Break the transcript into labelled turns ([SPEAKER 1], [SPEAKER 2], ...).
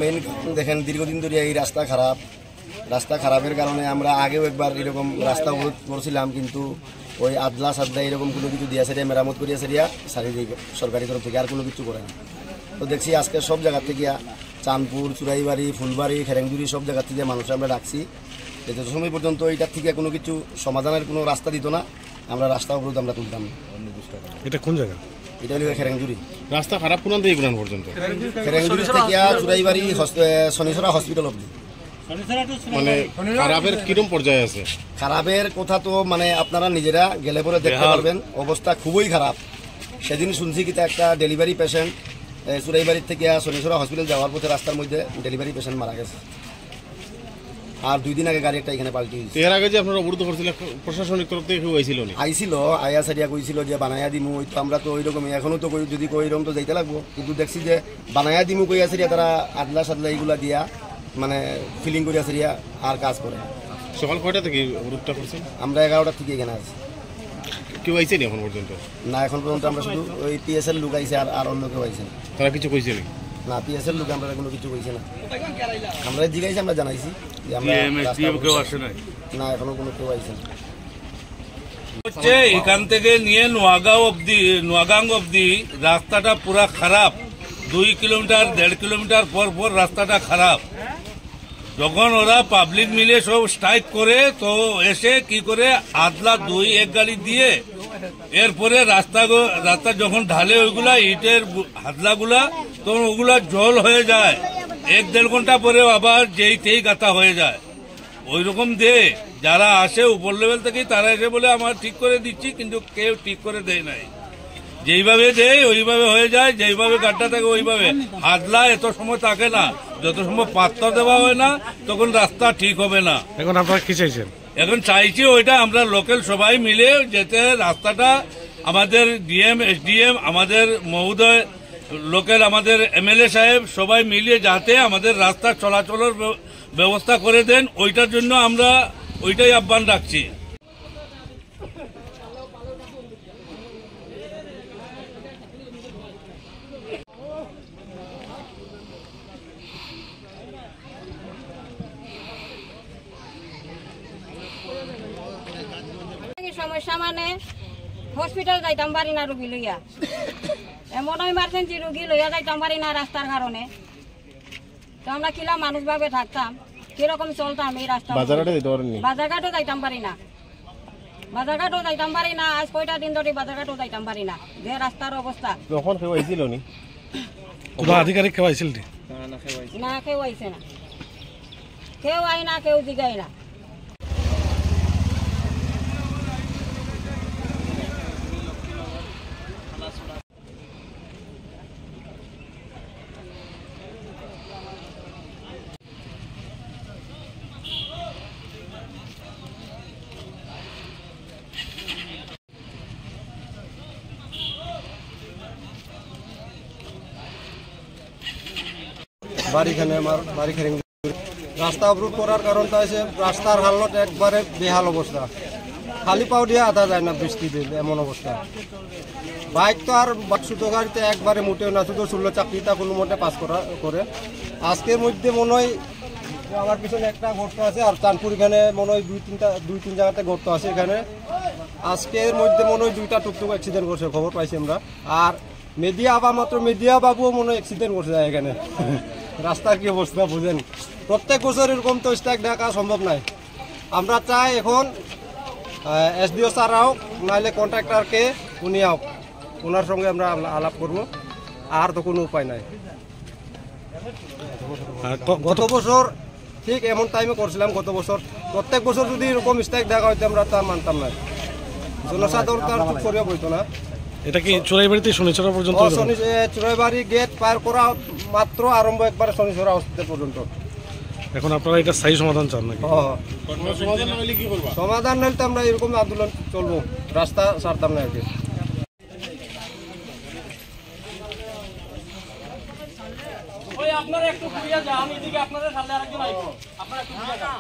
[SPEAKER 1] Main দেখেন দীর্ঘদিন ধরে এই রাস্তা খারাপের কারণে আমরা আগেও একবার এরকম রাস্তা অবরোধ করছিলাম, কিন্তু ওই আদলা সাদলা এরকম কোনো কিছু দিয়া সেরিয়া মেরামত করিয়া সেরিয়া চারিদিক সরকারি তরফ থেকে আর কোনো কিছু করে না। তো দেখছি আজকে সব জায়গা থেকে চাঁদপুর, চুরাইবাড়ি, ফুলবাড়ি, খেরেংজুড়ি সব জায়গা থেকে মানুষ আমরা ডাকছি, যত সময় পর্যন্ত এইটার থেকে কোনো কিছু সমাধানের কোনো রাস্তা দিত না আমরা রাস্তা অবরোধ আমরা তুলতাম।
[SPEAKER 2] এটা কোন জায়গা?
[SPEAKER 1] এটা হলো খেরেংজুড়ি।
[SPEAKER 2] রাস্তা খারাপ কোন দিকে কোন পর্যন্ত?
[SPEAKER 1] খেরেংজুড়ি থেকে চুরাইবাড়ি শনিছড়া হসপিটাল অবধি।
[SPEAKER 2] মানে খারাপের কিরকম পর্যায়ে আছে?
[SPEAKER 1] খারাপের কথা তো মানে আপনারা নিজেরা গেলে পরে দেখতে পারবেন, অবস্থা খুবই খারাপ। সেদিন শুনছি কি একটা ডেলিভারি পেশেন্ট চুরাইবাড়ির থেকে শনিছড়া হসপিটাল যাওয়ার পথে রাস্তার মধ্যে ডেলিভারি পেশেন্ট মারা গেছে। আর 2 দিন আগে গাড়ি একটা এখানে পাল্টি হয়েছে।
[SPEAKER 2] এর আগে যে আপনারা অবরোধ করছিলেন প্রশাসনিক তরফ থেকে কেউ আইছিল না?
[SPEAKER 1] আইছিল, আয়া সারিয়া কইছিল যে বানায়া দিমু, তো আমরা তো ওইরকমই এখনো তো যদি কইরকম তো যাইতে লাগবো, কিন্তু দেখছি যে বানায়া দিমু কইয়া সারিয়া তারা আদলা সাদলা এইগুলা দিয়া মানে ফিলিং করিয়া সারিয়া আর কাজ করে।
[SPEAKER 2] সকাল কয়টা থেকে অবরোধটা করছেন?
[SPEAKER 1] আমরা 11টা থেকে এখানে আছি।
[SPEAKER 2] কেউ আইছে না এখন পর্যন্ত?
[SPEAKER 1] না, এখন পর্যন্ত আমরা শুধু ওই পিএসএল লোক আইছে, আর অন্য কেউ আইছে না।
[SPEAKER 2] তারা কিছু কইছে
[SPEAKER 1] না, পিএসএল লোক আমরা কোনো কিছু কইছে না। আমরা জিগাইছি, আমরা জানাইছি যে আমরা কেউ আসে না, না এখনো কোনো কেউ আইছে না।
[SPEAKER 3] হচ্ছে এখান থেকে নিয়ে নোয়াগাঁও অবধি রাস্তাটা পুরা খারাপ। 2 কিলোমিটার 1.5 কিলোমিটার পর পর রাস্তাটা খারাপ। যখন ওরা পাবলিক মিলে সব স্ট্রাইক করে তো এসে কি করে আদলা 2-1 গাড়ি দিয়ে এরপরে রাস্তা যখন ঢালে ওইগুলা ইটের হাদলাগুলা তখন ওগুলা জল হয়ে যায়। 1-1.5 ঘন্টা পরে আবার যেই গাথা হয়ে যায়। ওই রকম দিয়ে যারা আসে উপর লেভেল থেকে তারা এসে বলে আমার ঠিক করে দিচ্ছি, কিন্তু কেউ ঠিক করে দেয় নাই। যেইভাবে দেয় ওইভাবে হয়ে যায়, যেইভাবে গাড্ডা থাকে ওইভাবে। হাদলা এত সময় থাকে না, যত সময় পাত্তা দেওয়া হয় না তখন রাস্তা ঠিক হবে না।
[SPEAKER 2] এখন আপনারা কি চাইছেন?
[SPEAKER 3] এখন চাইছি ওইটা আমরা লোকাল সবাই মিলে যেতে রাস্তাটা আমাদের ডিএম, এসডিএম, আমাদের মহোদয়, লোকাল আমাদের এমএলএ সাহেব সবাই মিলিয়ে যাতে আমাদের রাস্তা চলাচলের ব্যবস্থা করে দেন, ওইটার জন্য আমরা ওইটাই আহ্বান রাখছি।
[SPEAKER 4] সমস্যা মানে হসপিটাল যাইতাম পারি না রুগী লইয়া, এমন ইমার্জেন্সি রুগী লইয়া যাইতাম পারি না রাস্তার কারণে। তো আমরা কিলা মানুষ ভাবে থাকতাম, কিরকম চলতাম এই রাস্তা। বাজারঘাটও যাইতাম পারি না, বাজারঘাটও যাইতাম পারি না। আজ কয়টা দিন ধরে বাজারঘাটও যাইতাম পারি না, যে রাস্তার অবস্থা।
[SPEAKER 2] তখন কেউ আইছিল নি? আধিকারিক কেউ আইছিল
[SPEAKER 4] না, কেউ আইছে না, কেউ আই না, কেউ জিগাই না।
[SPEAKER 5] বাড়িখানে আমার বাড়ি খেরেংজুড়ি। রাস্তা অবরোধ করার কারণটা হচ্ছে রাস্তার হালত একবারে বেহাল অবস্থা, খালি পাও দিয়ে আধা যায় না বৃষ্টি দিলে, এমন অবস্থা। বাইক তো আর ছোটো গাড়িতে একবারে মোটেও না, শুধু 16 চাকরিটা কোনো মতে পাস করে। আজকের মধ্যে মনে হয় আমার পিছনে একটা গর্ত আছে, আর চাঁদপুর এখানে মনে হয় 2-3 জায়গাতে গর্ত আছে। এখানে আজকের মধ্যে মনে হয় 2টা টুকটুক অ্যাক্সিডেন্ট করছে, খবর পাইছি আমরা। আর মিডিয়া বাবুও মনে হয় অ্যাক্সিডেন্ট করছে এখানে। রাস্তার কি অবস্থা বুঝেন, প্রত্যেক বছর এরকম তো স্ট্রাইক ডাকা সম্ভব নাই। আমরা চাই এখন এসডিও স্যার হোক, নাহলে কন্ট্রাক্টরকে উনি হোক, ওনার সঙ্গে আমরা আলাপ করব, আর তো কোনো উপায় নাই। গত বছর ঠিক এমন টাইমে করছিলাম, গত বছর। প্রত্যেক বছর যদি এরকম স্ট্রাইক দেখা হইতো আমরা তা মানতাম না, জনসাধারণ তার চুপ করিয়া বইতো না।
[SPEAKER 2] এটা কি চুরাইবাড়িতে শনিছড়া পর্যন্ত?
[SPEAKER 5] চুরাইবাড়ি গেট পার করা মাত্র আরম্ভ একবারে শনিছড়া হসপিটাল পর্যন্ত।
[SPEAKER 2] এখন আপনারা এটা স্থায়ী সমাধান চান নাকি?
[SPEAKER 5] সমাধান নইলে তো আমরা এরকম আন্দোলন চলবো, রাস্তা ছাড়তাম না আর কি।
[SPEAKER 6] আপনারা একটু ঘুরিয়ে যান, এদিকে আপনাদের সামনে আরেকজন আইবো, আপনারা একটু ঘুরিয়ে যান।